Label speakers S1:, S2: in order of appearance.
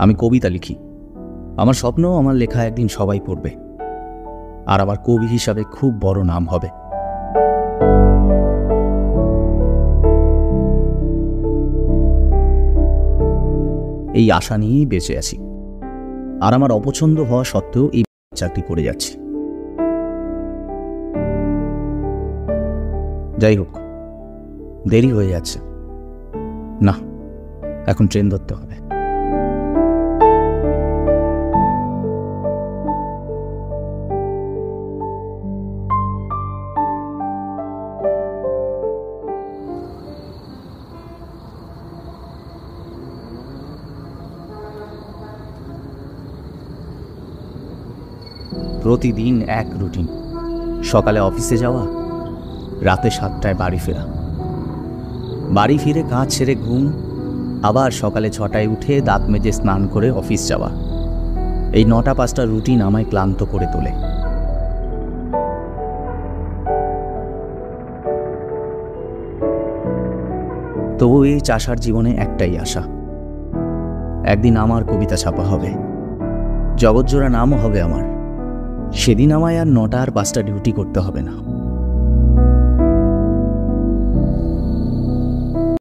S1: আমি কবিতা লিখি। আমার স্বপ্ন আমার লেখা একদিন সবাই পড়বে, আর আমার কবি হিসাবে খুব বড় নাম হবে। এই আশা নিয়েই বেঁচে আছি, আর আমার অপছন্দ হওয়া সত্ত্বেও এই চাকরি করে যাচ্ছি। যাই হোক, দেরি হয়ে যাচ্ছে। না, এখন ট্রেন ধরতে হবে। প্রতিদিন এক রুটিন। সকালে অফিসে যাওয়া, রাতে 7টায় বাড়ি ফেরা, বাড়ি ফিরে কাজ ছেড়ে ঘুম, আবার সকালে 6টায় উঠে দাঁত মেজে স্নান করে অফিস যাওয়া। এই 9টা-5টা রুটিন আমায় ক্লান্ত করে তোলে। তবু এই চাষার জীবনে একটাই আশা, একদিন আমার কবিতা ছাপা হবে, জগৎজোড়া নামও হবে আমার। সেদিন আমায় আর 9টা আর 5টা ডিউটি করতে হবে না।